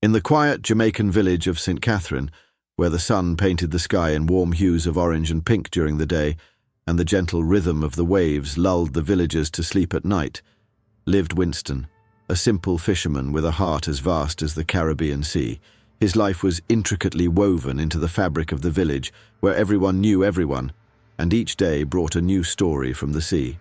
In the quiet Jamaican village of St. Catherine, where the sun painted the sky in warm hues of orange and pink during the day, and the gentle rhythm of the waves lulled the villagers to sleep at night, lived Winston, a simple fisherman with a heart as vast as the Caribbean Sea. His life was intricately woven into the fabric of the village, where everyone knew everyone, and each day brought a new story from the sea.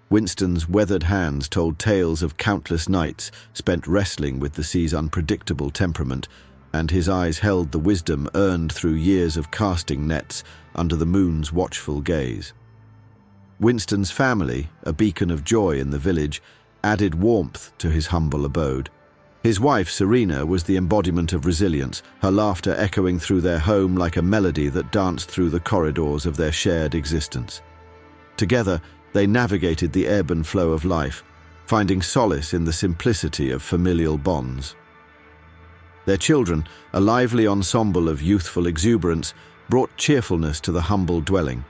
Winston's weathered hands told tales of countless nights spent wrestling with the sea's unpredictable temperament, and his eyes held the wisdom earned through years of casting nets under the moon's watchful gaze. Winston's family, a beacon of joy in the village, added warmth to his humble abode. His wife, Serena, was the embodiment of resilience, her laughter echoing through their home like a melody that danced through the corridors of their shared existence. Together, they navigated the ebb and flow of life, finding solace in the simplicity of familial bonds. Their children, a lively ensemble of youthful exuberance, brought cheerfulness to the humble dwelling.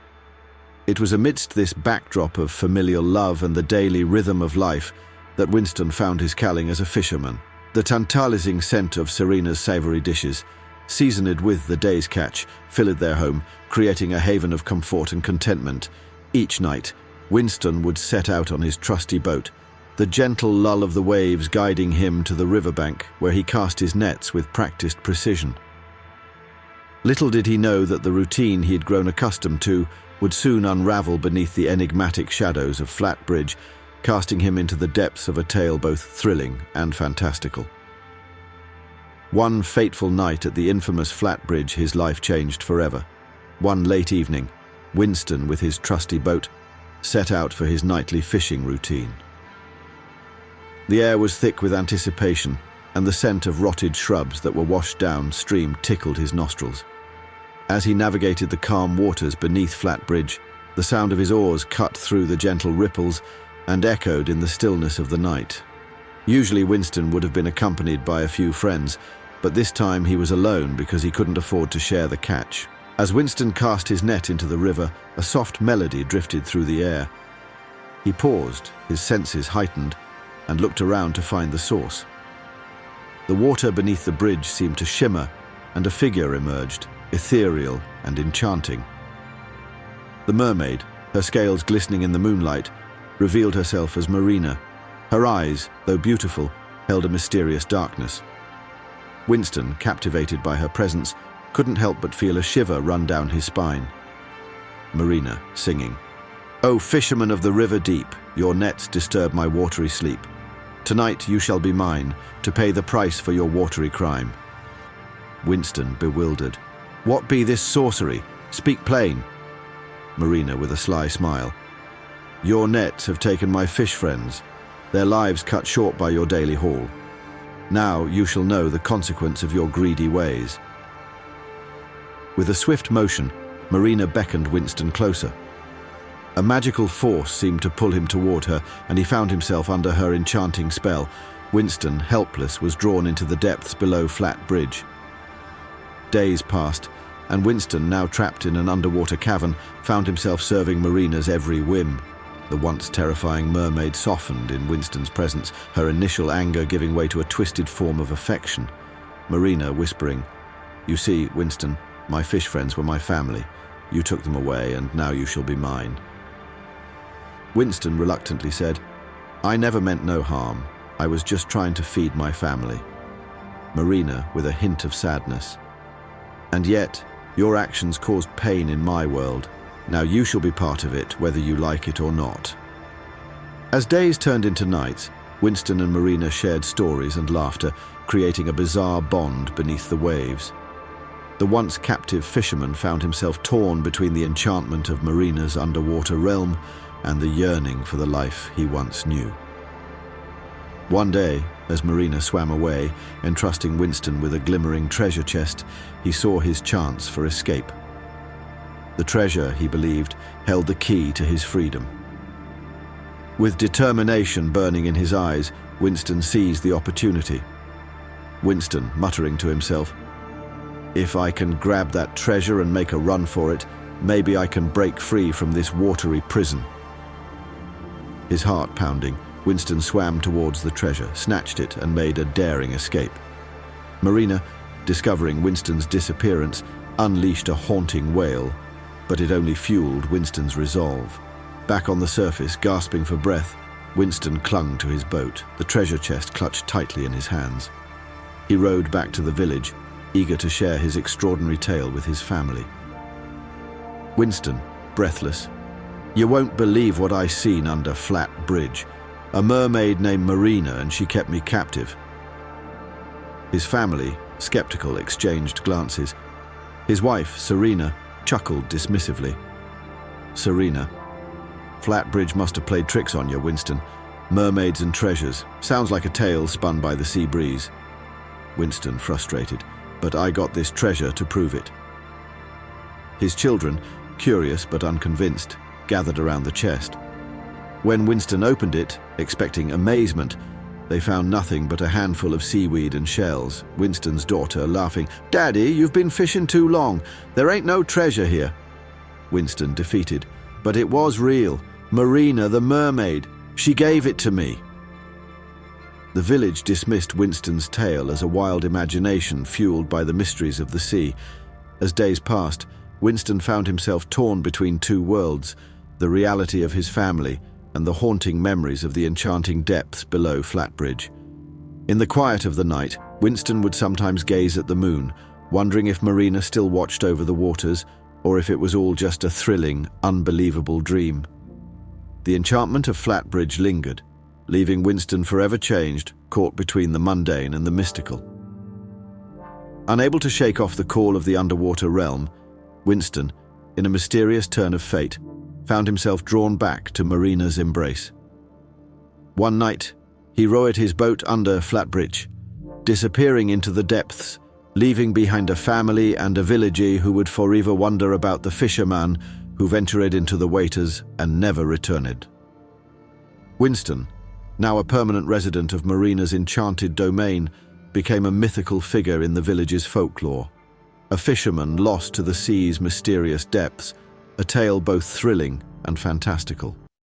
It was amidst this backdrop of familial love and the daily rhythm of life that Winston found his calling as a fisherman. The tantalizing scent of Serena's savory dishes, seasoned with the day's catch, filled their home, creating a haven of comfort and contentment. Each night, Winston would set out on his trusty boat, the gentle lull of the waves guiding him to the riverbank, where he cast his nets with practiced precision. Little did he know that the routine he had grown accustomed to would soon unravel beneath the enigmatic shadows of Flat Bridge, casting him into the depths of a tale both thrilling and fantastical. One fateful night at the infamous Flat Bridge, his life changed forever. One late evening, Winston, with his trusty boat, set out for his nightly fishing routine. The air was thick with anticipation, and the scent of rotted shrubs that were washed downstream tickled his nostrils. As he navigated the calm waters beneath Flat Bridge, the sound of his oars cut through the gentle ripples and echoed in the stillness of the night. Usually Winston would have been accompanied by a few friends, but this time he was alone because he couldn't afford to share the catch. As Winston cast his net into the river, a soft melody drifted through the air. He paused, his senses heightened, and looked around to find the source. The water beneath the bridge seemed to shimmer, and a figure emerged, ethereal and enchanting. The mermaid, her scales glistening in the moonlight, revealed herself as Marina. Her eyes, though beautiful, held a mysterious darkness. Winston, captivated by her presence, couldn't help but feel a shiver run down his spine. Marina, singing, "O fisherman of the river deep, your nets disturb my watery sleep. Tonight you shall be mine, to pay the price for your watery crime." Winston, bewildered. "What be this sorcery? Speak plain." Marina, with a sly smile. "Your nets have taken my fish friends, their lives cut short by your daily haul. Now you shall know the consequence of your greedy ways." With a swift motion, Marina beckoned Winston closer. A magical force seemed to pull him toward her, and he found himself under her enchanting spell. Winston, helpless, was drawn into the depths below Flat Bridge. Days passed, and Winston, now trapped in an underwater cavern, found himself serving Marina's every whim. The once terrifying mermaid softened in Winston's presence, her initial anger giving way to a twisted form of affection. Marina whispering, "You see, Winston, my fish friends were my family. You took them away, and now you shall be mine." Winston reluctantly said, "I never meant no harm. I was just trying to feed my family." Marina, with a hint of sadness, "And yet, your actions caused pain in my world. Now you shall be part of it, whether you like it or not." As days turned into nights, Winston and Marina shared stories and laughter, creating a bizarre bond beneath the waves. The once captive fisherman found himself torn between the enchantment of Marina's underwater realm and the yearning for the life he once knew. One day, as Marina swam away, entrusting Winston with a glimmering treasure chest, he saw his chance for escape. The treasure, he believed, held the key to his freedom. With determination burning in his eyes, Winston seized the opportunity. Winston, muttering to himself, "If I can grab that treasure and make a run for it, maybe I can break free from this watery prison." His heart pounding, Winston swam towards the treasure, snatched it, and made a daring escape. Marina, discovering Winston's disappearance, unleashed a haunting wail, but it only fueled Winston's resolve. Back on the surface, gasping for breath, Winston clung to his boat, the treasure chest clutched tightly in his hands. He rowed back to the village, eager to share his extraordinary tale with his family. Winston, breathless. "You won't believe what I seen under Flat Bridge. A mermaid named Marina, and she kept me captive." His family, skeptical, exchanged glances. His wife, Serena, chuckled dismissively. Serena, "Flatbridge must have played tricks on you, Winston. Mermaids and treasures. Sounds like a tale spun by the sea breeze." Winston, frustrated, "But I got this treasure to prove it." His children, curious but unconvinced, gathered around the chest. When Winston opened it, expecting amazement, they found nothing but a handful of seaweed and shells. Winston's daughter, laughing, "Daddy, you've been fishing too long. There ain't no treasure here." Winston, defeated, "But it was real. Marina, the mermaid. She gave it to me." The village dismissed Winston's tale as a wild imagination fueled by the mysteries of the sea. As days passed, Winston found himself torn between two worlds, the reality of his family and the haunting memories of the enchanting depths below Flatbridge. In the quiet of the night, Winston would sometimes gaze at the moon, wondering if Marina still watched over the waters, or if it was all just a thrilling, unbelievable dream. The enchantment of Flatbridge lingered, leaving Winston forever changed, caught between the mundane and the mystical. Unable to shake off the call of the underwater realm, Winston, in a mysterious turn of fate, found himself drawn back to Marina's embrace. One night, he rowed his boat under Flatbridge, disappearing into the depths, leaving behind a family and a villagee who would forever wonder about the fisherman who ventured into the waters and never returned. Winston, now a permanent resident of Marina's enchanted domain, became a mythical figure in the village's folklore. A fisherman lost to the sea's mysterious depths, a tale both thrilling and fantastical.